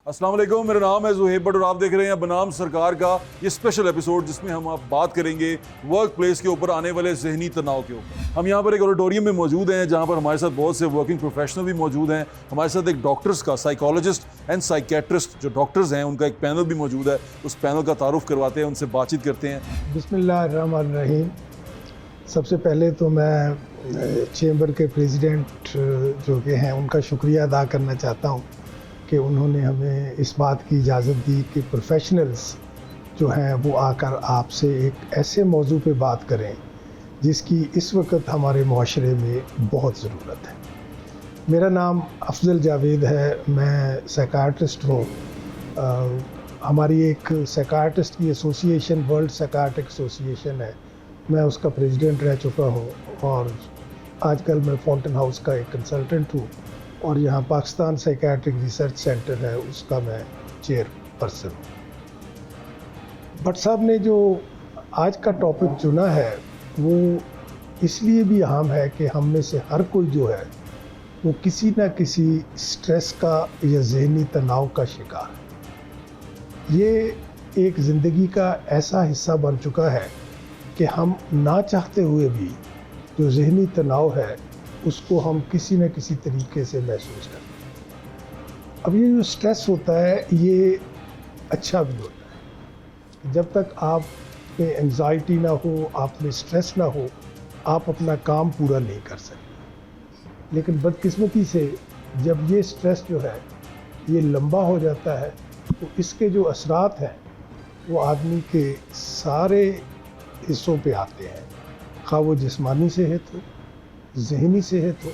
السلام علیکم، میرا نام ہے زہیب بٹ اور آپ دیکھ رہے ہیں بنام سرکار کا یہ اسپیشل ایپیسوڈ جس میں ہم آپ بات کریں گے ورک پلیس کے اوپر آنے والے ذہنی تناؤ کے اوپر۔ ہم یہاں پر ایک آڈیٹوریم میں موجود ہیں جہاں پر ہمارے ساتھ بہت سے ورکنگ پروفیشنل بھی موجود ہیں۔ ہمارے ساتھ ایک ڈاکٹرز کا سائیکالوجسٹ اینڈ سائیکیٹرسٹ جو ڈاکٹرز ہیں ان کا ایک پینل بھی موجود ہے، اس پینل کا تعارف کرواتے ہیں، ان سے بات چیت کرتے ہیں۔ بسم اللہ الرحمن الرحیم۔ سب سے پہلے تو میں چیمبر کے پریزیڈنٹ جو کہ ہیں ان کا شکریہ ادا کرنا چاہتا ہوں کہ انہوں نے ہمیں اس بات کی اجازت دی کہ پروفیشنلز جو ہیں وہ آ کر آپ سے ایک ایسے موضوع پہ بات کریں جس کی اس وقت ہمارے معاشرے میں بہت ضرورت ہے۔ میرا نام افضل جاوید ہے، میں سائیکیٹرسٹ ہوں۔ ہماری ایک سائیکیٹرسٹ کی ایسوسیشن ورلڈ سائیکیٹرک ایسوسیشن ہے، میں اس کا پریزیڈنٹ رہ چکا ہوں اور آج کل میں فاؤنٹن ہاؤس کا ایک کنسلٹنٹ ہوں اور یہاں پاکستان سائیکیٹرک ریسرچ سینٹر ہے اس کا میں چیئر پرسن ہوں۔ بٹ صاحب نے جو آج کا ٹاپک چنا ہے وہ اس لیے بھی اہم ہے کہ ہم میں سے ہر کوئی جو ہے وہ کسی نہ کسی سٹریس کا یا ذہنی تناؤ کا شکار ہے۔ یہ ایک زندگی کا ایسا حصہ بن چکا ہے کہ ہم نہ چاہتے ہوئے بھی جو ذہنی تناؤ ہے اس کو ہم کسی نہ کسی طریقے سے محسوس کرتے ہیں۔ اب یہ جو سٹریس ہوتا ہے یہ اچھا بھی ہوتا ہے۔ جب تک آپ میں انگزائٹی نہ ہو، آپ میں سٹریس نہ ہو، آپ اپنا کام پورا نہیں کر سکتے۔ لیکن بدقسمتی سے جب یہ سٹریس جو ہے یہ لمبا ہو جاتا ہے تو اس کے جو اثرات ہیں وہ آدمی کے سارے حصوں پہ آتے ہیں، خواہ وہ جسمانی صحت ہو، ذہنی صحت ہو۔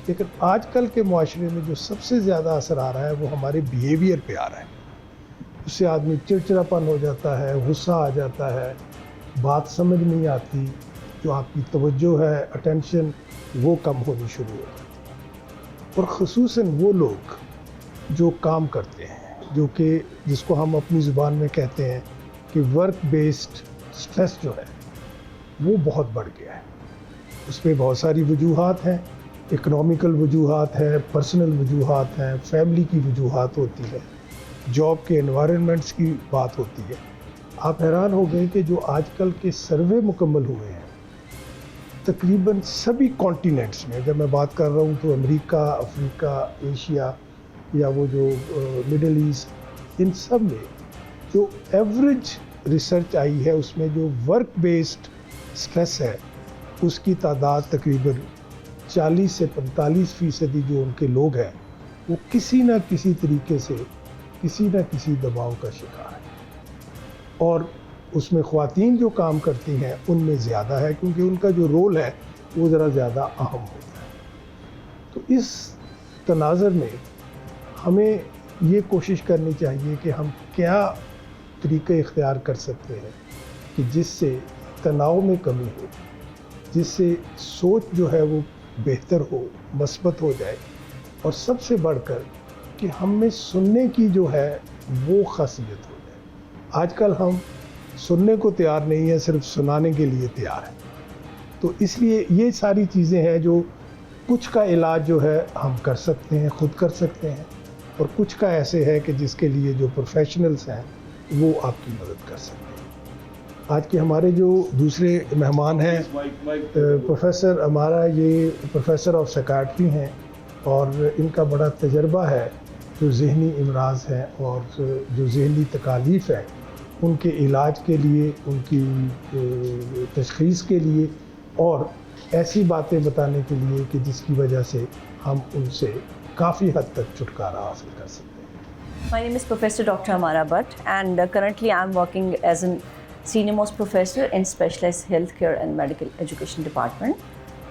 لیکن آج کل کے معاشرے میں جو سب سے زیادہ اثر آ رہا ہے وہ ہمارے بیہیویئر پہ آ رہا ہے۔ اس سے آدمی چڑچڑاپن ہو جاتا ہے، غصہ آ جاتا ہے، بات سمجھ نہیں آتی، جو آپ کی توجہ ہے، اٹینشن وہ کم ہونی شروع ہو جاتی ہے۔ اور خصوصاً وہ لوگ جو کام کرتے ہیں، جو کہ جس کو ہم اپنی زبان میں کہتے ہیں کہ ورک بیسڈ سٹریس جو ہے وہ بہت بڑھ گیا ہے۔ اس پہ بہت ساری وجوہات ہیں، اکنامیکل وجوہات ہیں، پرسنل وجوہات ہیں، فیملی کی وجوہات ہوتی ہے، جاب کے انوائرمنٹس کی بات ہوتی ہے۔ آپ حیران ہو گئے کہ جو آج کل کے سروے مکمل ہوئے ہیں تقریباً سبھی کانٹیننٹس میں، جب میں بات کر رہا ہوں تو امریکہ، افریقہ، ایشیا یا وہ جو مڈل ایسٹ، ان سب میں جو ایوریج ریسرچ آئی ہے اس میں جو ورک بیسڈ سٹریس ہے اس کی تعداد تقریباً 40 سے 45% جو ان کے لوگ ہیں وہ کسی نہ کسی طریقے سے کسی نہ کسی دباؤ کا شکار ہے۔ اور اس میں خواتین جو کام کرتی ہیں ان میں زیادہ ہے کیونکہ ان کا جو رول ہے وہ ذرا زیادہ اہم ہوتا ہے۔ تو اس تناظر میں ہمیں یہ کوشش کرنی چاہیے کہ ہم کیا طریقہ اختیار کر سکتے ہیں کہ جس سے تناؤ میں کمی ہو، جس سے سوچ جو ہے وہ بہتر ہو، مثبت ہو جائے، اور سب سے بڑھ کر کہ ہم میں سننے کی جو ہے وہ خاصیت ہو جائے۔ آج کل ہم سننے کو تیار نہیں ہیں، صرف سنانے کے لیے تیار ہیں۔ تو اس لیے یہ ساری چیزیں ہیں جو کچھ کا علاج جو ہے ہم کر سکتے ہیں، خود کر سکتے ہیں، اور کچھ کا ایسے ہے کہ جس کے لیے جو پروفیشنلز ہیں وہ آپ کی مدد کر سکتے ہیں۔ آج کے ہمارے جو دوسرے مہمان ہیں پروفیسر ہمارا یہ پروفیسر آف سائیکیٹری ہیں اور ان کا بڑا تجربہ ہے جو ذہنی امراض ہیں اور جو ذہنی تکالیف ہیں ان کے علاج کے لیے، ان کی تشخیص کے لیے اور ایسی باتیں بتانے کے لیے کہ جس کی وجہ سے ہم ان سے کافی حد تک چھٹکارا حاصل کر سکتے ہیں۔ My name is Professor Dr. Amara Bhatt and currently I am working as a Senior Most Professor in Specialized Healthcare and Medical Education Department.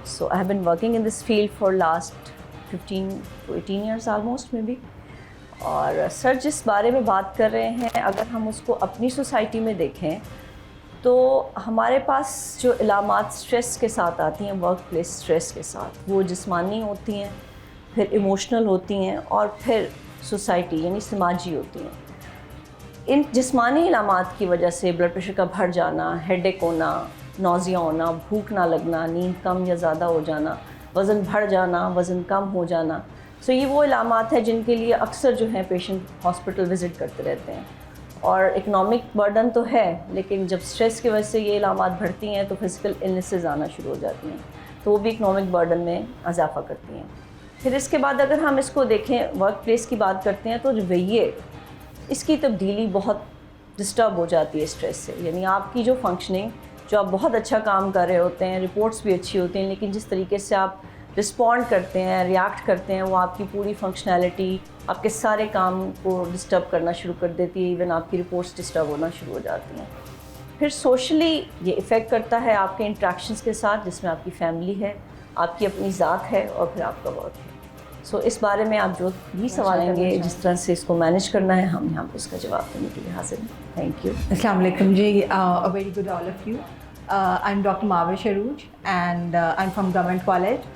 So I have been working in this field for last 15 to 18 years almost maybe. اور سر جس بارے میں بات کر رہے ہیں اگر ہم اس کو اپنی سوسائٹی میں دیکھیں تو ہمارے پاس جو علامات سٹریس کے ساتھ آتی ہیں، ورک پلیس سٹریس کے ساتھ، وہ جسمانی ہوتی ہیں، پھر ایموشنل ہوتی ہیں اور پھر سوسائٹی یعنی سماجی ہوتی ہیں۔ ان جسمانی علامات کی وجہ سے بلڈ پریشر کا بڑھ جانا، ہیڈ ایک ہونا، نوزیا ہونا، بھوک نہ لگنا، نیند کم یا زیادہ ہو جانا، وزن بڑھ جانا، وزن کم ہو جانا، سو یہ وہ علامات ہیں جن کے لیے اکثر جو ہیں پیشنٹ ہاسپٹل وزٹ کرتے رہتے ہیں. اور اکنامک برڈن تو ہے, لیکن جب اسٹریس کی وجہ سے یہ علامات بڑھتی ہیں تو فزیکل النیسز آنا شروع ہو جاتی ہیں, تو وہ بھی اکنامک برڈن میں اضافہ کرتی ہیں. پھر اس کے بعد اگر ہم اس کو دیکھیں ورک پلیس کی بات کرتے ہیں تو رویے, اس کی تبدیلی بہت ڈسٹرب ہو جاتی ہے اسٹریس سے. یعنی آپ کی جو فنکشننگ, جو آپ بہت اچھا کام کر رہے ہوتے ہیں, رپورٹس بھی اچھی ہوتی ہیں, لیکن جس طریقے سے آپ رسپونڈ کرتے ہیں, ریاکٹ کرتے ہیں, وہ آپ کی پوری فنکشنالٹی, آپ کے سارے کام کو ڈسٹرب کرنا شروع کر دیتی ہے. ایون آپ کی رپورٹس ڈسٹرب ہونا شروع ہو جاتی ہیں. پھر سوشلی یہ افیکٹ کرتا ہے آپ کے انٹریکشنس کے ساتھ, جس میں آپ کی فیملی ہے, آپ کی اپنی ذات ہے, اور پھر آپ کا ورک ہے. سو اس بارے میں آپ جو بھی سوالیں گے, جس طرح سے اس کو مینیج کرنا ہے, ہم یہاں پہ اس کا جواب دینے کے لیے حاضر ہیں. Thank you. السلام علیکم جی. A very good all of you. I'm Dr. Mavish Arooj and I'm from Government College.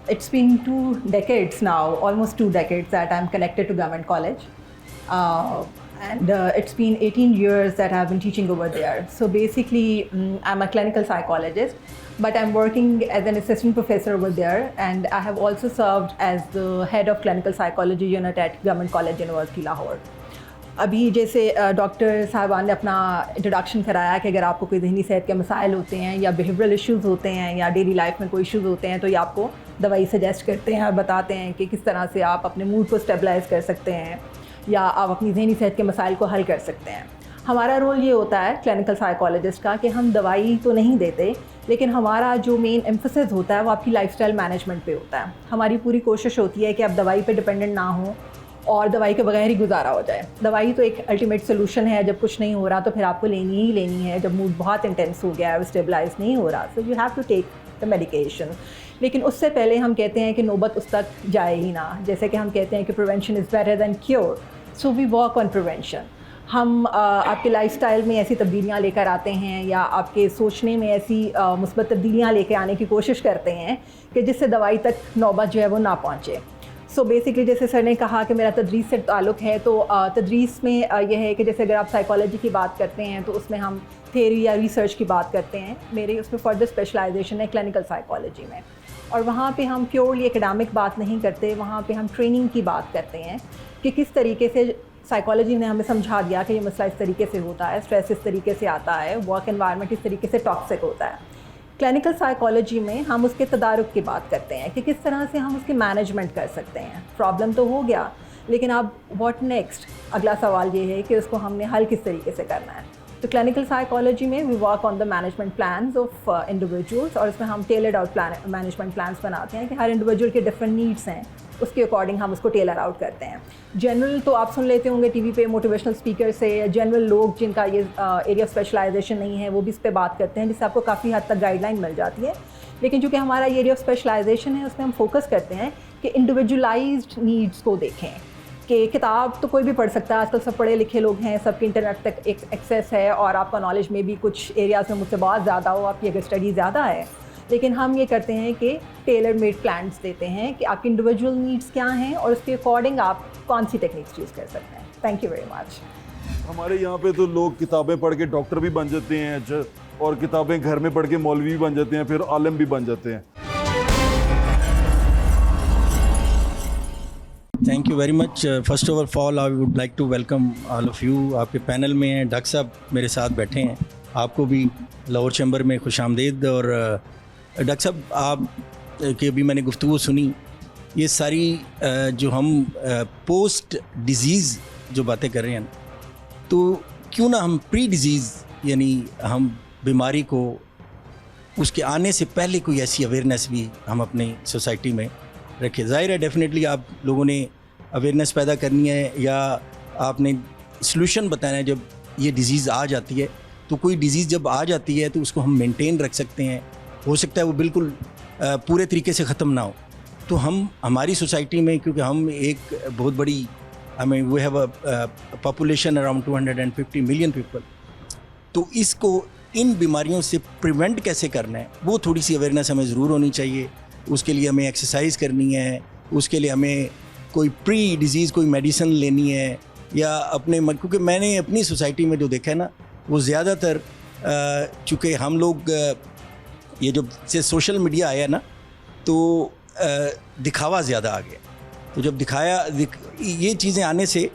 It's been 2 decades now, almost 2 decades that I'm connected to Government College. And it's been 18 years that I've been teaching over there. So basically, I'm a clinical psychologist, but I'm working as an assistant professor over there, and I have also served as the head of clinical psychology unit at Government College, University Lahore. ابھی جیسے doctor صاحبان نے اپنا introduction کرایا کہ اگر آپ کو کوئی ذہنی صحت کے مسائل ہوتے ہیں یا بیہیورل ایشوز ہوتے ہیں یا ڈیلی لائف میں کوئی ایشوز ہوتے ہیں, تو یہ آپ کو دوائی سجیسٹ کرتے ہیں اور بتاتے ہیں کہ کس طرح سے آپ اپنے موڈ کو اسٹیبلائز کر سکتے ہیں یا آپ اپنی ذہنی صحت کے مسائل کو حل کر سکتے ہیں. ہمارا رول یہ ہوتا ہے کلینکل سائیکالوجسٹ کا کہ ہم دوائی تو نہیں دیتے, لیکن ہمارا جو مین ایمفسس ہوتا ہے وہ آپ کی لائف اسٹائل مینجمنٹ پہ ہوتا ہے. ہماری پوری کوشش ہوتی ہے کہ آپ دوائی پہ ڈپینڈنٹ نہ ہوں اور دوائی کے بغیر ہی گزارا ہو جائے. دوائی تو ایک الٹیمیٹ سولوشن ہے, جب کچھ نہیں ہو رہا تو پھر آپ کو لینی ہی لینی ہے. جب موڈ بہت انٹینس ہو گیا ہے, اسٹیبلائز نہیں ہو رہا, so you have to take the medication. لیکن اس سے پہلے ہم کہتے ہیں کہ نوبت اس تک جائے ہی نہ. جیسے کہ ہم کہتے ہیں کہ prevention is better than cure, so we work on prevention. ہم آپ کے لائف اسٹائل میں ایسی تبدیلیاں لے کر آتے ہیں یا آپ کے سوچنے میں ایسی مثبت تبدیلیاں لے کے آنے کی کوشش کرتے ہیں کہ جس سے دوائی تک نوبت جو ہے وہ نہ پہنچے. سو بیسکلی جیسے سر نے کہا کہ میرا تدریس سے تعلق ہے, تو تدریس میں یہ ہے کہ جیسے اگر آپ سائیکالوجی کی بات کرتے ہیں تو اس میں ہم تھیوری یا ریسرچ کی بات کرتے ہیں. میرے اس میں فردر اسپیشلائزیشن ہے کلینکل سائیکالوجی میں, اور وہاں پہ ہم پیورلی اکیڈمک بات نہیں کرتے, وہاں پہ ہم ٹریننگ کی بات کرتے ہیں کہ کس طریقے سے سائیکالوجی نے ہمیں سمجھا دیا کہ یہ مسئلہ اس طریقے سے ہوتا ہے, اسٹریس اس طریقے سے آتا ہے, ورک انوائرمنٹ اس طریقے سے ٹاکسک ہوتا ہے. کلینکل سائیکالوجی میں ہم اس کے تدارک کی بات کرتے ہیں کہ کس طرح سے ہم اس کی مینجمنٹ کر سکتے ہیں. پرابلم تو ہو گیا, لیکن اب واٹ نیکسٹ, اگلا سوال یہ ہے کہ اس کو ہم نے حل کس طریقے سے کرنا ہے. تو کلینکل سائیکالوجی میں we work on the management plans of individuals, اور اس میں ہم ٹیلرڈ آؤٹ مینجمنٹ پلانس بناتے ہیں کہ ہر انڈیویجول کے ڈفرینٹ نیڈس ہیں, اس کے اکارڈنگ ہم اس کو ٹیلر آؤٹ کرتے ہیں. جنرل تو آپ سن لیتے ہوں گے ٹی وی پہ موٹیویشنل اسپیکر سے, یا جنرل لوگ جن کا یہ ایریا آف اسپیشلائزیشن نہیں ہے وہ بھی اس پہ بات کرتے ہیں, جس سے آپ کو کافی حد تک گائیڈ لائن مل جاتی ہے. لیکن چونکہ ہمارا یہ ایریا آف اسپیشلائزیشن ہے, اس میں ہم فوکس کرتے ہیں کہ انڈیویجولائزڈ نیڈس کو دیکھیں. کہ کتاب تو کوئی بھی پڑھ سکتا ہے, آج کل سب پڑھے لکھے لوگ ہیں, سب کی انٹرنیٹ تک ایکسیس ہے, اور آپ کا نالج میں بھی کچھ ایریاز میں مجھ سے بہت زیادہ ہو, آپ کی اگر اسٹڈی زیادہ ہے. لیکن ہم یہ کرتے ہیں کہ ٹیلر میڈ پلانس دیتے ہیں کہ آپ کی انڈیویجول نیڈس کیا ہیں اور اس کے اکارڈنگ آپ کون سی ٹیکنیکس یوز کر سکتے ہیں. تھینک یو ویری مچ. ہمارے یہاں پہ تو لوگ کتابیں پڑھ کے ڈاکٹر بھی بن جاتے ہیں, اور کتابیں گھر میں پڑھ کے مولوی بھی بن جاتے ہیں, پھر عالم بھی بن جاتے ہیں. Thank you very much. First of all I would like to welcome all of you. آپ کے پینل میں ہیں ڈاکٹر صاحب میرے ساتھ بیٹھے ہیں, آپ کو بھی لاہور چیمبر میں خوش آمدید. اور ڈاکٹر صاحب آپ کی ابھی میں نے گفتگو سنی, یہ ساری جو ہم پوسٹ ڈیزیز جو باتیں کر رہے ہیں, تو کیوں نہ ہم پری ڈیزیز یعنی ہم بیماری کو اس کے آنے سے پہلے کوئی ایسی اویئرنیس بھی ہم اپنی سوسائٹی میں رکھے. ظاہر ہے ڈیفینیٹلی آپ لوگوں نے اویئرنیس پیدا کرنی ہے, یا آپ نے سلوشن بتانا ہے. جب یہ ڈیزیز آ جاتی ہے تو کوئی ڈیزیز جب آ جاتی ہے تو اس کو ہم مینٹین رکھ سکتے ہیں, ہو سکتا ہے وہ بالکل پورے طریقے سے ختم نہ ہو. تو ہم ہماری سوسائٹی میں, کیونکہ ہم ایک بہت بڑی we have a population around 250 million people, تو اس کو ان بیماریوں سے پریونٹ کیسے کرنا ہے وہ تھوڑی سی اویئرنیس ہمیں ضرور ہونی چاہیے. اس کے لیے ہمیں ایکسرسائز کرنی ہے, اس کے لیے ہمیں کوئی پری ڈیزیز کوئی میڈیسن لینی ہے, یا اپنے کیونکہ میں نے اپنی سوسائٹی میں جو دیکھا ہے نا, وہ زیادہ تر چونکہ ہم لوگ یہ جو سے سوشل میڈیا آیا نا, تو دکھاوا زیادہ آ گیا. تو جب یہ چیزیں آنے سے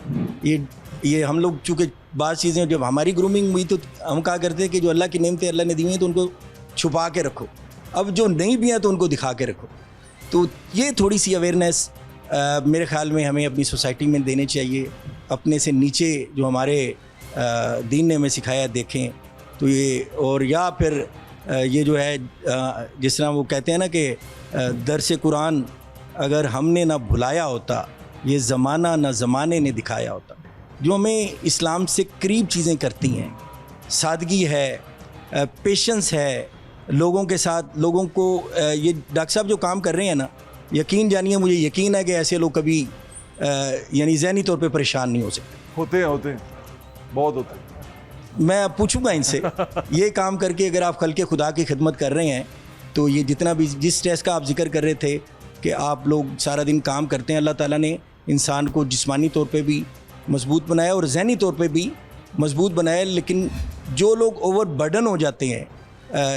یہ ہم لوگ چونکہ بعض چیزیں جب ہماری گرومنگ ہوئی تو ہم کہا کرتے ہیں کہ جو اللہ کی نعمتیں اللہ نے دی ہیں تو ان کو چھپا کے رکھو, اب جو نہیں بھی ہیں تو ان کو دکھا کے رکھو. تو یہ تھوڑی سی اویئرنیس میرے خیال میں ہمیں اپنی سوسائٹی میں دینے چاہیے. اپنے سے نیچے جو ہمارے دین نے ہمیں سکھایا دیکھیں تو یہ, اور یا پھر یہ جو ہے جس طرح وہ کہتے ہیں نا کہ درس قرآن اگر ہم نے نہ بھلایا ہوتا, یہ زمانہ نہ زمانے نے دکھایا ہوتا. جو ہمیں اسلام سے قریب چیزیں کرتی ہیں, سادگی ہے, پیشنس ہے لوگوں کے ساتھ. لوگوں کو یہ ڈاکٹر صاحب جو کام کر رہے ہیں نا, یقین جانیے مجھے یقین ہے کہ ایسے لوگ کبھی یعنی ذہنی طور پہ پریشان نہیں ہو سکتے. ہوتے ہیں بہت ہوتے ہیں. میں اب پوچھوں گا ان سے, یہ کام کر کے اگر آپ خلق خدا کی خدمت کر رہے ہیں تو یہ جتنا بھی جس اسٹریس کا آپ ذکر کر رہے تھے کہ آپ لوگ سارا دن کام کرتے ہیں, اللہ تعالیٰ نے انسان کو جسمانی طور پہ بھی مضبوط بنایا اور ذہنی طور پہ بھی مضبوط بنایا. لیکن جو لوگ اوور برڈن ہو جاتے ہیں,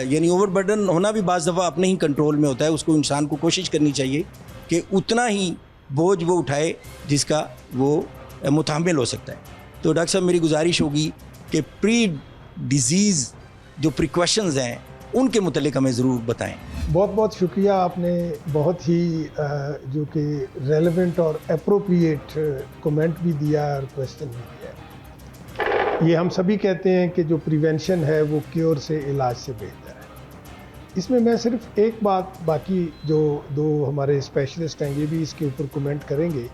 یعنی اوور برڈن ہونا بھی بعض دفعہ اپنے ہی کنٹرول میں ہوتا ہے, اس کو انسان کو کوشش کرنی چاہیے کہ اتنا ہی بوجھ وہ اٹھائے جس کا وہ متحمل ہو سکتا ہے. تو ڈاکٹر صاحب میری گزارش ہوگی کہ پری ڈیزیز جو پریکاشنز ہیں ان کے متعلق ہمیں ضرور بتائیں. بہت بہت شکریہ, آپ نے بہت ہی جو کہ ریلیونٹ اور اپروپریٹ کومنٹ بھی دیا اور کویشچن بھی دیا. یہ ہم سبھی کہتے ہیں کہ جو پریونشن ہے وہ کیور سے, علاج سے بہتر ہے. اس میں صرف ایک بات, باقی جو دو ہمارے اسپیشلسٹ ہیں یہ بھی اس کے اوپر کومنٹ کریں گے.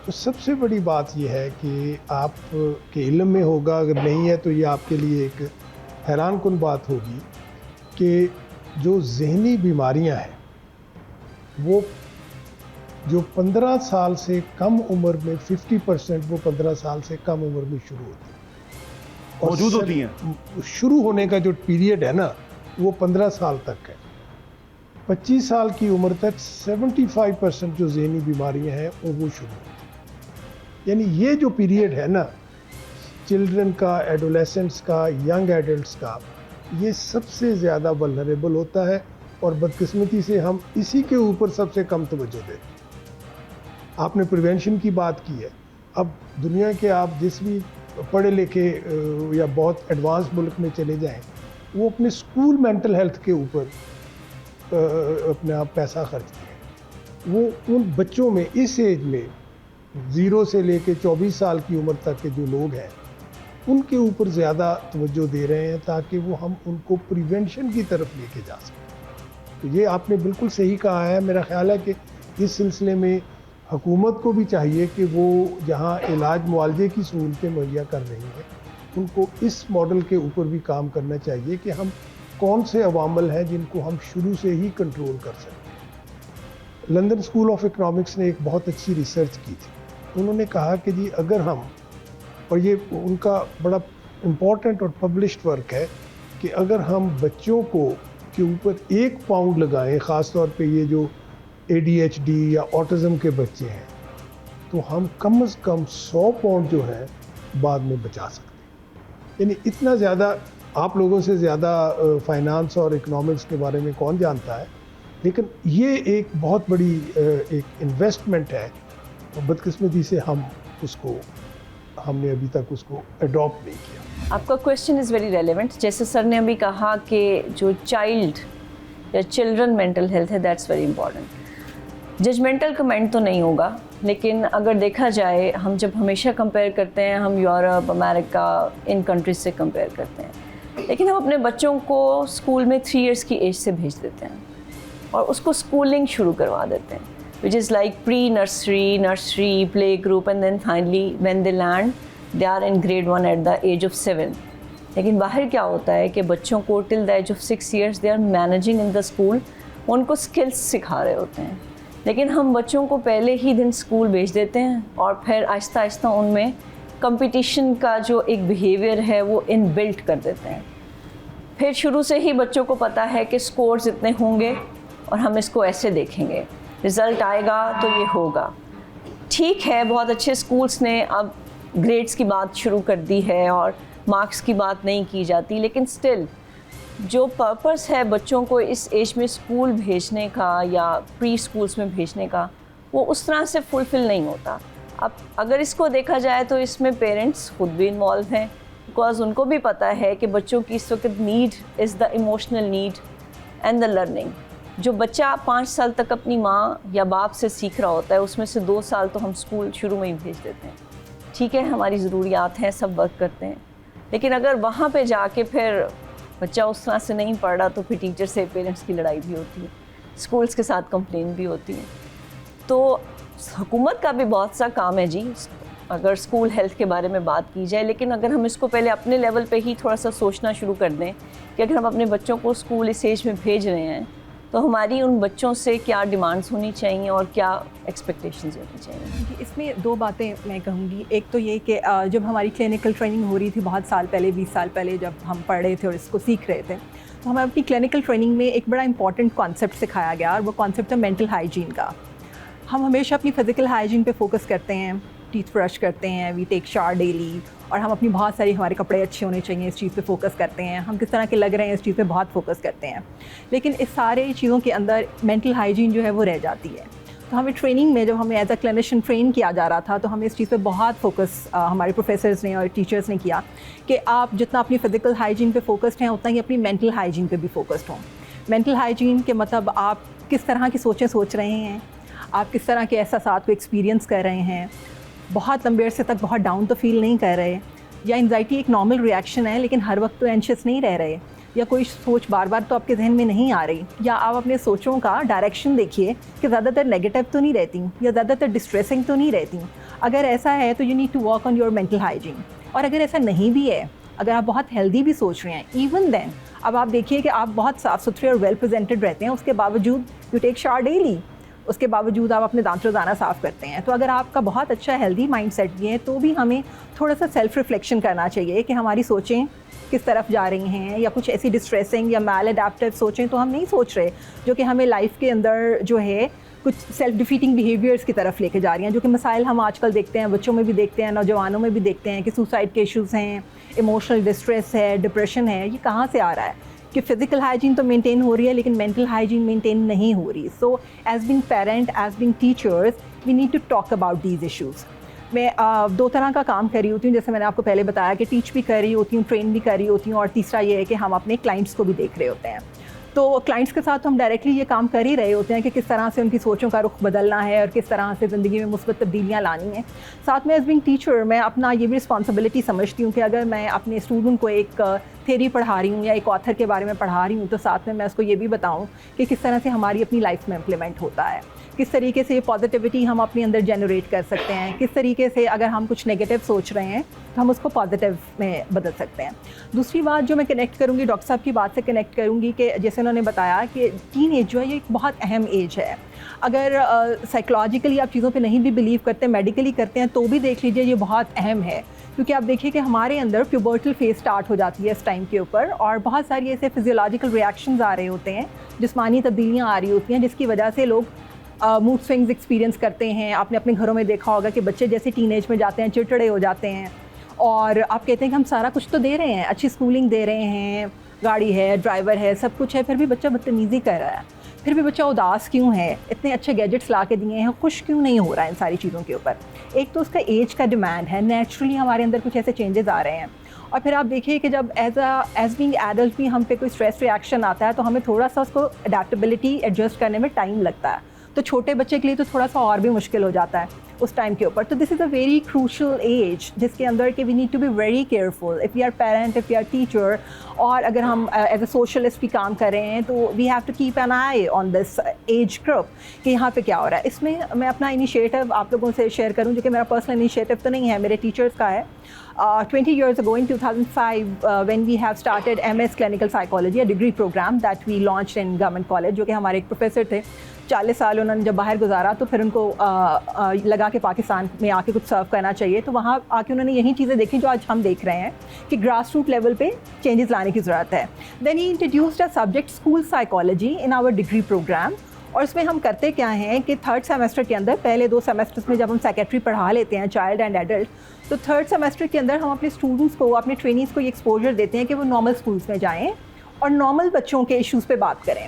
تو سب سے بڑی بات یہ ہے کہ آپ کے علم میں ہوگا, اگر نہیں ہے تو یہ آپ کے لیے ایک حیران کن بات ہوگی کہ جو ذہنی بیماریاں ہیں وہ جو 15 سال سے کم عمر میں 50% وہ 15 سال سے کم عمر میں شروع ہوتی ہیں, موجود ہوتی ہیں. شروع ہونے کا جو پیریڈ ہے نا وہ 15 سال تک ہے. 25 سال کی عمر تک 75% جو ذہنی بیماریاں ہیں وہ شروع ہوتی ہیں. یعنی یہ جو پیریڈ ہے نا چلڈرن کا, ایڈولیسنٹس کا, ینگ ایڈلٹس کا, یہ سب سے زیادہ ولنریبل ہوتا ہے اور بدقسمتی سے ہم اسی کے اوپر سب سے کم توجہ دیتے ہیں. آپ نے پریونشن کی بات کی ہے. اب دنیا کے آپ جس بھی پڑھے لکھے یا بہت ایڈوانس ملک میں چلے جائیں, وہ اپنے اسکول مینٹل ہیلتھ کے اوپر اپنا پیسہ خرچتے ہیں. وہ ان بچوں میں اس ایج میں 0 سے لے کے 24 سال کی عمر تک کے جو لوگ ہیں ان کے اوپر زیادہ توجہ دے رہے ہیں تاکہ وہ ہم ان کو پریونشن کی طرف لے کے جا سکیں. تو یہ آپ نے بالکل صحیح کہا ہے. میرا خیال ہے کہ اس سلسلے میں حکومت کو بھی چاہیے کہ وہ جہاں علاج معالجے کی سہولتیں مہیا کر رہی ہیں ان کو اس ماڈل کے اوپر بھی کام کرنا چاہیے کہ ہم کون سے عوامل ہیں جن کو ہم شروع سے ہی کنٹرول کر سکتے ہیں. لندن اسکول آف اکنامکس نے ایک بہت اچھی ریسرچ کی تھی. انہوں نے کہا کہ جی اگر ہم, اور یہ ان کا بڑا امپورٹنٹ اور پبلشڈ ورک ہے, کہ اگر ہم بچوں کو کے اوپر 1 پاؤنڈ لگائیں, خاص طور پہ یہ جو ADHD یا آٹزم کے بچے ہیں, تو ہم کم از کم 100 پاؤنڈ جو ہے بعد میں بچا سکتے ہیں. یعنی اتنا زیادہ, آپ لوگوں سے زیادہ فائنانس اور اکنامکس کے بارے میں کون جانتا ہے, لیکن یہ ایک بہت بڑی ایک انویسٹمنٹ ہے. بدقسمتی سے ہم نے ابھی تک اس کو اڈاپٹ نہیں کیا. آپ کا کویشچن از ویری ریلیونٹ. جیسے سر نے ابھی کہا کہ جو چائلڈ یا چلڈرن مینٹل ہیلتھ ہے that's very important. Judgmental comment تو نہیں ہوگا, لیکن اگر دیکھا جائے ہم جب ہمیشہ کمپیئر کرتے ہیں, ہم یورپ, امریکہ, ان کنٹریز سے کمپیئر کرتے ہیں, لیکن ہم اپنے بچوں کو اسکول میں 3 ایئرس کی ایج سے بھیج دیتے ہیں اور اس کو اسکولنگ شروع کروا دیتے ہیں, which is like pre-nursery, play group, and then finally when they land, they are in grade 1 at the age of 7. لیکن باہر کیا ہوتا ہے کہ بچوں کو till the age of 6 years they are managing in the school, ان کو skills سکھا رہے ہوتے ہیں, لیکن ہم بچوں کو پہلے ہی دن اسکول بھیج دیتے ہیں اور پھر آہستہ آہستہ ان میں کمپٹیشن کا جو ایک بیہیویئر ہے وہ ان بلٹ کر دیتے ہیں. پھر شروع سے ہی بچوں کو پتہ ہے کہ اسکورز اتنے ہوں گے اور ہم اس کو ایسے دیکھیں گے, رزلٹ آئے گا تو یہ ہوگا. ٹھیک ہے, بہت اچھے اسکولس نے اب گریڈس کی بات شروع کر دی ہے اور مارکس کی بات نہیں کی جاتی, لیکن سٹل جو پرپس ہے بچوں کو اس ایج میں اسکول بھیجنے کا یا پری اسکولس میں بھیجنے کا, وہ اس طرح سے فلفل نہیں ہوتا. اب اگر اس کو دیکھا جائے تو اس میں پیرنٹس خود بھی انوالو ہیں, بیکاز ان کو بھی پتہ ہے کہ بچوں کی اس وقت need is the emotional need and the learning. جو بچہ 5 سال تک اپنی ماں یا باپ سے سیکھ رہا ہوتا ہے, اس میں سے 2 سال تو ہم اسکول شروع میں ہی بھیج دیتے ہیں. ٹھیک ہے, ہماری ضروریات ہیں, سب ورک کرتے ہیں, لیکن اگر وہاں پہ جا کے پھر بچہ اس طرح سے نہیں پڑھ رہا تو پھر ٹیچر سے پیرنٹس کی لڑائی بھی ہوتی ہے, اسکولس کے ساتھ کمپلین بھی ہوتی ہے. تو حکومت کا بھی بہت سا کام ہے جی اگر اسکول ہیلتھ کے بارے میں بات کی جائے, لیکن اگر ہم اس کو پہلے اپنے لیول پہ ہی تھوڑا سا سوچنا شروع کر دیں کہ اگر ہم اپنے بچوں کو اسکول اس ایج میں بھیج رہے ہیں تو ہماری ان بچوں سے کیا ڈیمانڈس ہونی چاہیے اور کیا ایکسپیکٹیشنز ہونی چاہیے. اس میں 2 باتیں میں کہوں گی. ایک تو یہ کہ جب ہماری کلینکل ٹریننگ ہو رہی تھی بہت سال پہلے, 20 سال پہلے جب ہم پڑھ رہے تھے اور اس کو سیکھ رہے تھے, تو ہمیں اپنی کلینکل ٹریننگ میں ایک بڑا امپورٹنٹ کانسیپٹ سکھایا گیا, اور وہ کانسیپٹ ہے مینٹل ہائیجین کا. ہم ہمیشہ اپنی فزیکل ہائیجین پہ فوکس کرتے ہیں, ٹیتھ برش کرتے ہیں, وی ٹیک شاور ڈیلی, اور ہم اپنی بہت ساری ہمارے کپڑے اچھے ہونے چاہیے اس چیز پہ فوکس کرتے ہیں, ہم کس طرح کے لگ رہے ہیں اس چیز پہ بہت فوکس کرتے ہیں. لیکن اس سارے چیزوں کے اندر مینٹل ہائیجین جو ہے وہ رہ جاتی ہے. تو ہمیں ٹریننگ میں جب ہمیں ایز اے کلینیشین ٹرین کیا جا رہا تھا تو ہمیں اس چیز پہ بہت فوکس ہمارے پروفیسرز نے اور ٹیچرز نے کیا کہ آپ جتنا اپنی فزیکل ہائیجین پہ فوکسڈ ہیں اتنا ہی اپنی مینٹل ہائیجین پہ بھی فوکسڈ ہوں. مینٹل ہائیجین کے مطلب آپ کس طرح کی سوچیں سوچ رہے ہیں, آپ کس طرح کے احساسات کو ایکسپیرینس کر رہے ہیں, بہت لمبے عرصے تک بہت ڈاؤن تو فیل نہیں کر رہے, یا انزائٹی ایک نارمل ریئیکشن ہے لیکن ہر وقت تو اینشیس نہیں رہ رہے, یا کوئی سوچ بار بار تو آپ کے ذہن میں نہیں آ رہی, یا آپ اپنے سوچوں کا ڈائریکشن دیکھیے کہ زیادہ تر نیگیٹو تو نہیں رہتی یا زیادہ تر ڈسٹریسنگ تو نہیں رہتی. اگر ایسا ہے تو you need to work on your mental hygiene. اور اگر ایسا نہیں بھی ہے, اگر آپ بہت ہیلدی بھی سوچ رہے ہیں, ایون دین اب آپ دیکھیے کہ آپ بہت صاف ستھرے اور ویل پریزنٹڈ رہتے ہیں, اس کے باوجود یو ٹیک شاور ڈیلی, اس کے باوجود آپ اپنے دانت روزانہ صاف کرتے ہیں. تو اگر آپ کا بہت اچھا ہیلدی مائنڈ سیٹ بھی ہے تو بھی ہمیں تھوڑا سا سیلف ریفلیکشن کرنا چاہیے کہ ہماری سوچیں کس طرف جا رہی ہیں, یا کچھ ایسی ڈسٹریسنگ یا میل اڈیپٹیو سوچیں تو ہم نہیں سوچ رہے جو کہ ہمیں لائف کے اندر جو ہے کچھ سیلف ڈیفیٹنگ بیہیویئرس کی طرف لے کے جا رہی ہیں, جو کہ مسائل ہم آج کل دیکھتے ہیں, بچوں میں بھی دیکھتے ہیں, نوجوانوں میں بھی دیکھتے ہیں کہ سوسائڈ کے ایشوز ہیں, ایموشنل ڈسٹریس ہے, ڈپریشن ہے. یہ کہاں سے آ رہا ہے کہ فزیکل ہائیجین تو مینٹین ہو رہی ہے لیکن مینٹل ہائیجین مینٹین نہیں ہو رہی. So as being parent, as being teachers, we need to talk about these issues. میں 2 طرح کا کام کر رہی ہوتی ہوں, جیسے میں نے آپ کو پہلے بتایا کہ ٹیچ بھی کر رہی ہوتی ہوں, ٹرین بھی کر رہی ہوتی ہوں, اور تیسرا یہ ہے کہ ہم اپنے کلائنٹس کو بھی دیکھ رہے ہوتے ہیں. تو کلائنٹس کے ساتھ ہم ڈائریکٹلی یہ کام کر ہی رہے ہوتے ہیں کہ کس طرح سے ان کی سوچوں کا رخ بدلنا ہے اور کس طرح سے زندگی میں مثبت تبدیلیاں لانی ہیں. ساتھ میں ایز بینگ ٹیچر میں اپنا یہ بھی رسپانسبلٹی سمجھتی ہوں کہ اگر میں اپنے اسٹوڈنٹ کو ایک تھیری پڑھا رہی ہوں یا ایک آتھر کے بارے میں پڑھا رہی ہوں تو ساتھ میں اس کو یہ بھی بتاؤں کہ کس طرح سے ہماری اپنی لائف میں امپلیمنٹ ہوتا ہے, کس طریقے سے پازیٹیوٹی ہم اپنے اندر جنریٹ کر سکتے ہیں, کس طریقے سے اگر ہم کچھ نیگیٹو سوچ رہے ہیں تو ہم اس کو پازیٹیو میں بدل سکتے ہیں. دوسری بات جو میں کنیکٹ کروں گی ڈاکٹر صاحب کی بات سے کنیکٹ کروں گی کہ جیسے انہوں نے بتایا کہ ٹین ایج جو ہے یہ ایک بہت اہم ایج ہے. اگر سائیکولوجیکلی آپ چیزوں پہ نہیں بھی بلیو کرتے, میڈیکلی کرتے ہیں تو بھی دیکھ لیجیے یہ بہت اہم ہے, کیونکہ آپ دیکھیے کہ ہمارے اندر پیوبرٹل فیز سٹارٹ ہو جاتی ہے اس ٹائم کے اوپر, اور بہت ساری ایسے فزیولوجیکل ریئیکشنز آ رہے ہوتے ہیں, جسمانی تبدیلیاں آ رہی ہوتی ہیں, جس کی وجہ سے لوگ موڈ سوئنگز ایکسپیرینس کرتے ہیں. آپ نے اپنے گھروں میں دیکھا ہوگا کہ بچے جیسے ٹین ایج میں جاتے ہیں چڑچڑے ہو جاتے ہیں, اور آپ کہتے ہیں کہ ہم سارا کچھ تو دے رہے ہیں, اچھی اسکولنگ دے رہے ہیں, گاڑی ہے, ڈرائیور ہے, سب کچھ ہے, پھر بھی بچہ بدتمیزی کر رہا ہے, پھر بھی بچہ اداس کیوں ہے, اتنے اچھے گیجٹس لا کے دیے ہیں, خوش کیوں نہیں ہو رہا ہے ان ساری چیزوں کے اوپر. ایک تو اس کا ایج کا ڈیمانڈ ہے, نیچرلی ہمارے اندر کچھ ایسے چینجز آ رہے ہیں, اور پھر آپ دیکھیے کہ جب ایز بینگ ایڈلٹ بھی ہم پہ کوئی اسٹریس ریئیکشن آتا ہے تو ہمیں تھوڑا سا اس کو اڈیپٹیبلٹی ایڈجسٹ کرنے میں ٹائم لگتا ہے. تو چھوٹے بچے کے لیے تو تھوڑا سا اور بھی مشکل ہو جاتا ہے اس ٹائم کے اوپر. تو this is a very crucial age جس کے اندر کہ we need to be very careful if you are parent, if you are teacher, اور اگر ہم ایز اے سوشلسٹ بھی کام کر رہے ہیں تو we have to keep an eye on this age group کہ یہاں پہ کیا ہو رہا ہے. اس میں میں اپنا انیشیٹو آپ لوگوں سے شیئر کروں, جو کہ میرا پرسنل انیشیٹو تو نہیں ہے, میرے ٹیچرس کا ہے. 20 years ago in 2005 when we have started MS Clinical Psychology, a degree program that we launched in Government College, جو کہ ہمارے ایک پروفیسر تھے, 40 سال انہوں نے جب باہر گزارا تو پھر ان کو لگا کہ پاکستان میں آ کے کچھ سرو کرنا چاہیے, تو وہاں آ کے انہوں نے یہی چیزیں دیکھی جو آج ہم دیکھ رہے ہیں کہ گراس روٹ لیول پہ چینجز لانے کی ضرورت ہے. دین ہی introduced a subject school psychology in our degree program. اور اس میں ہم کرتے کیا ہیں کہ 3rd سیمسٹر کے اندر, پہلے 2 سیمسٹرز میں جب ہم سیکریٹری پڑھا لیتے ہیں چائلڈ اینڈ ایڈلٹ, تو 3rd سیمسٹر کے اندر ہم اپنے اسٹوڈنٹس کو, اپنے ٹرینیز کو یہ ایکسپوجر دیتے ہیں کہ وہ نارمل اسکولس میں جائیں اور نارمل بچوں کے ایشوز پہ بات کریں.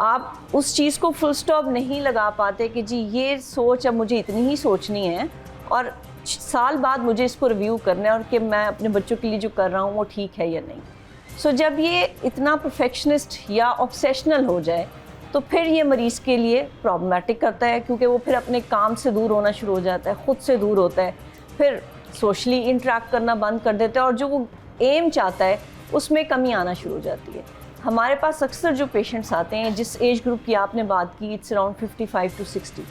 آپ اس چیز کو فل سٹاپ نہیں لگا پاتے کہ جی یہ سوچ اب مجھے اتنی ہی سوچنی ہے اور سال بعد مجھے اس کو ریویو کرنا ہے اور کہ میں اپنے بچوں کے لیے جو کر رہا ہوں وہ ٹھیک ہے یا نہیں. سو جب یہ اتنا پرفیکشنسٹ یا آبسیشنل ہو جائے تو پھر یہ مریض کے لیے پرابلمیٹک کرتا ہے, کیونکہ وہ پھر اپنے کام سے دور ہونا شروع ہو جاتا ہے, خود سے دور ہوتا ہے, پھر سوشلی انٹریکٹ کرنا بند کر دیتا ہے اور جو وہ ایم چاہتا ہے اس میں کمی آنا شروع ہو جاتی ہے. ہمارے پاس اکثر جو پیشنٹس آتے ہیں جس ایج گروپ کی آپ نے بات کی, اٹس اراؤنڈ 55 to 60,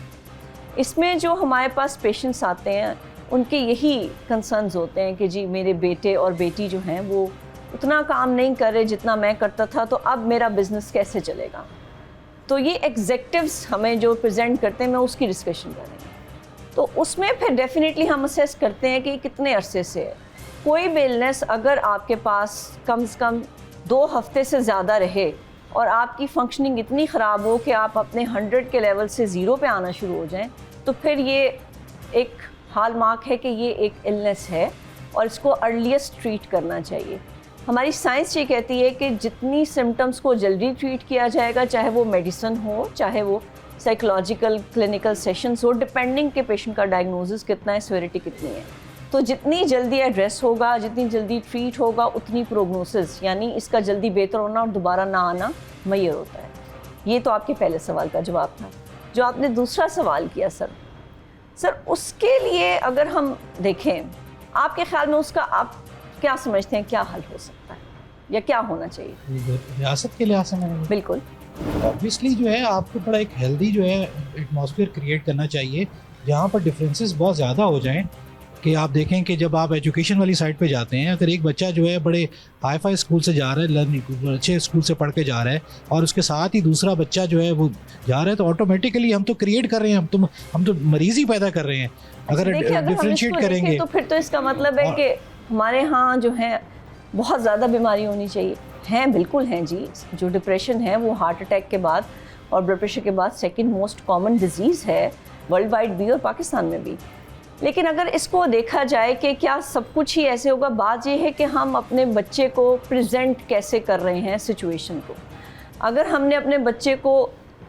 اس میں جو ہمارے پاس پیشنٹس آتے ہیں ان کے یہی کنسرنز ہوتے ہیں کہ جی میرے بیٹے اور بیٹی جو ہیں وہ اتنا کام نہیں کر رہے جتنا میں کرتا تھا, تو اب میرا بزنس کیسے چلے گا. تو یہ ایگزیکٹوز ہمیں جو پریزنٹ کرتے ہیں میں اس کی ڈسکشن کر رہی ہوں. تو اس میں پھر ڈیفینیٹلی ہم اسیس کرتے ہیں کہ یہ کتنے عرصے سے ہے. کوئی بھی النس اگر آپ کے پاس کم سے کم 2 ہفتے سے زیادہ رہے اور آپ کی فنکشننگ اتنی خراب ہو کہ آپ اپنے 100 کے لیول سے 0 پہ آنا شروع ہو جائیں, تو پھر یہ ایک ہال مارک ہے کہ یہ ایک النس ہے اور اس کو ارلیسٹ ٹریٹ کرنا چاہیے. ہماری سائنس یہ کہتی ہے کہ جتنی سمٹمس کو جلدی ٹریٹ کیا جائے گا, چاہے وہ میڈیسن ہو چاہے وہ سائیکولوجیکل کلینکل سیشنز ہو, ڈپینڈنگ کہ پیشنٹ کا ڈائگنوزس کتنا ہے, سیویرٹی کتنی ہے, تو جتنی جلدی ایڈریس ہوگا, جتنی جلدی ٹریٹ ہوگا, اتنی پروگنوسس یعنی اس کا جلدی بہتر ہونا اور دوبارہ نہ آنا میسر ہوتا ہے. یہ تو آپ کے پہلے سوال کا جواب تھا. جو آپ نے دوسرا سوال کیا سر اس کے لیے اگر ہم دیکھیں, آپ کے خیال میں اس کا آپ کیا سمجھتے ہیں کیا حل ہو سکتا ہے یا کیا ہونا چاہیے؟ ریاست کے لحاظ سے بالکل اوبویسلی جو ہے آپ کو بڑا ایک ہیلدی جو ہے ایٹماسفیئر کریٹ کرنا چاہیے جہاں پر ڈفرینسز بہت زیادہ ہو جائیں. کہ آپ دیکھیں کہ جب آپ ایجوکیشن والی سائڈ پہ جاتے ہیں, اگر ایک بچہ جو ہے بڑے ہائی فائی اسکول سے جا رہا ہے, لرننگ اچھے اسکول سے پڑھ کے جا رہا ہے, اور اس کے ساتھ ہی دوسرا بچہ جو ہے وہ جا رہا ہے, تو آٹومیٹیکلی ہم تو کریٹ کر رہے ہیں, ہم تو مریض ہی پیدا کر رہے ہیں. اگر ڈفرینشیٹ کریں گے تو پھر تو اس کا مطلب ہے کہ ہمارے ہاں جو ہے بہت زیادہ بیماری ہونی چاہیے. ہیں بالکل ہیں جی, جو ڈپریشن ہے وہ ہارٹ اٹیک کے بعد اور بلڈ پریشر کے بعد سیکنڈ موسٹ کامن ڈیزیز ہے ورلڈ وائڈ بھی اور پاکستان میں بھی. لیکن اگر اس کو دیکھا جائے کہ کیا سب کچھ ہی ایسے ہوگا, بات یہ ہے کہ ہم اپنے بچے کو پریزنٹ کیسے کر رہے ہیں سچویشن کو. اگر ہم نے اپنے بچے کو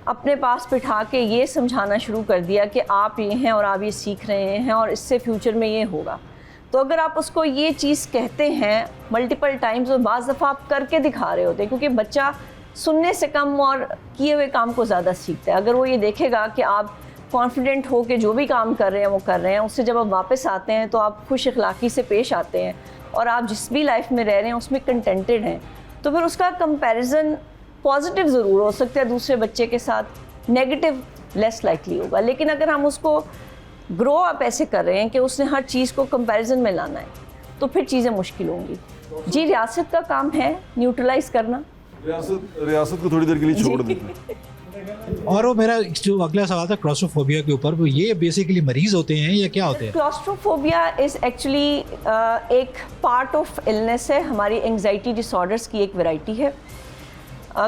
اپنے پاس بٹھا کے یہ سمجھانا شروع کر دیا کہ آپ یہ ہیں اور آپ یہ سیکھ رہے ہیں اور اس سے فیوچر میں یہ ہوگا, تو اگر آپ اس کو یہ چیز کہتے ہیں ملٹیپل ٹائمز اور بعض دفعہ آپ کر کے دکھا رہے ہوتے ہیں, کیونکہ بچہ سننے سے کم اور کیے ہوئے کام کو زیادہ سیکھتا ہے. اگر وہ یہ دیکھے گا کہ آپ کانفیڈنٹ ہو کہ جو بھی کام کر رہے ہیں وہ کر رہے ہیں, اس سے جب آپ واپس آتے ہیں تو آپ خوش اخلاقی سے پیش آتے ہیں اور آپ جس بھی لائف میں رہ رہے ہیں اس میں کنٹینٹڈ ہیں, تو پھر اس کا کمپیریزن پازیٹیو ضرور ہو سکتا ہے دوسرے بچے کے ساتھ, نیگیٹو لیس لائکلی ہوگا. لیکن اگر ہم اس کو گرو اپ ایسے کر رہے ہیں کہ اس نے ہر چیز کو کمپیریزن میں لانا ہے, تو پھر چیزیں مشکل ہوں گی. جی ریاست کا کام ہے نیوٹرلائز کرنا, ریاست کو تھوڑی دیر کے لیے چھوڑ دیتے. اور وہ میرا جو اگلا سوال تھا کلاسٹروفوبیا کے اوپر, وہ یہ بیسیکلی مریض ہوتے ہیں یا کیا ہوتے ہیں؟ کلاسٹروفوبیا از ایکچولی ایک پارٹ آف النس ہے, ہماری انگزائٹی ڈس آرڈرس کی ایک ورائٹی ہے.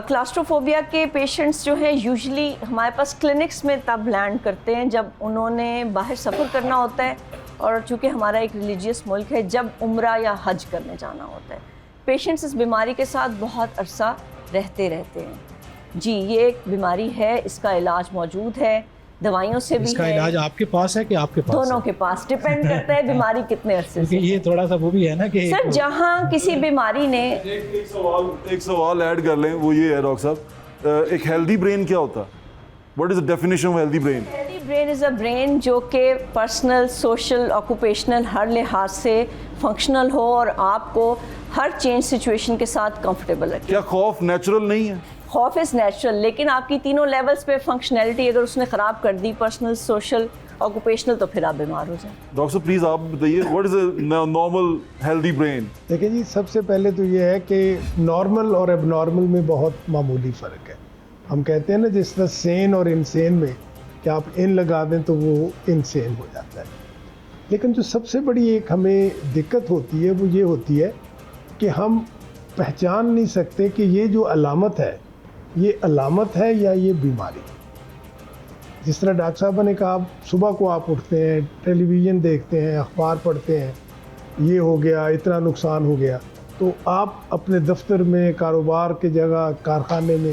کلاسٹروفوبیا کے پیشنٹس جو ہیں یوزلی ہمارے پاس کلینکس میں تب لینڈ کرتے ہیں جب انہوں نے باہر سفر کرنا ہوتا ہے, اور چونکہ ہمارا ایک ریلیجیس ملک ہے, جب عمرہ یا حج کرنے جانا ہوتا ہے. پیشنٹس اس بیماری کے ساتھ بہت عرصہ رہتے ہیں. جی یہ ایک بیماری ہے, اس کا علاج موجود ہے, دوائیوں سے بھی ہے. اس کا علاج آپ کے پاس ہے کہ آپ کے پاس؟ دونوں کے پاس, ڈپینڈ کرتا ہے بیماری کتنے عرصے سے. یہ تھوڑا سا وہ بھی ہے نا کہ سر جہاں کسی بیماری نے ایک سوال ایڈ کر لیں, وہ یہ ہے ڈاکٹر صاحب, ایک ہیلدی برین کیا ہوتا ہے؟ What is the definition of healthy brain? Healthy brain is a brain جو کہ پرسنل, سوشل, آکوپیشنل ہر لحاظ سے فنکشنل ہو اور آپ کو ہر چینج سچویشن کے ساتھ کمفرٹیبل رکھے. کیا خوف نیچرل نہیں ہے؟ خوف از نیچرل, لیکن آپ کی تینوں لیولز پہ فنکشنلٹی اگر اس نے خراب کر دی, پرسنل, سوشل, آکوپیشنل, تو پھر آپ بیمار ہو جائیں. ڈاکٹر صاحب پلیز آپ بتائیے what is a normal healthy brain? دیکھیں جی, سب سے پہلے تو یہ ہے کہ نارمل اور اب نارمل میں بہت معمولی فرق ہے. ہم کہتے ہیں نا جس طرح سین اور انسین میں کہ آپ ان لگا دیں تو وہ انسین ہو جاتا ہے. لیکن جو سب سے بڑی ایک ہمیں دقت ہوتی ہے وہ یہ ہوتی ہے کہ ہم پہچان نہیں سکتے کہ یہ جو علامت ہے یہ علامت ہے یا یہ بیماری. جس طرح ڈاکٹر صاحب نے کہا, صبح کو آپ اٹھتے ہیں, ٹیلی ویژن دیکھتے ہیں, اخبار پڑھتے ہیں, یہ ہو گیا, اتنا نقصان ہو گیا, تو آپ اپنے دفتر میں, کاروبار کی جگہ, کارخانے میں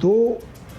2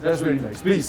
That's very nice, please.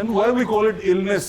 And why we call it illness,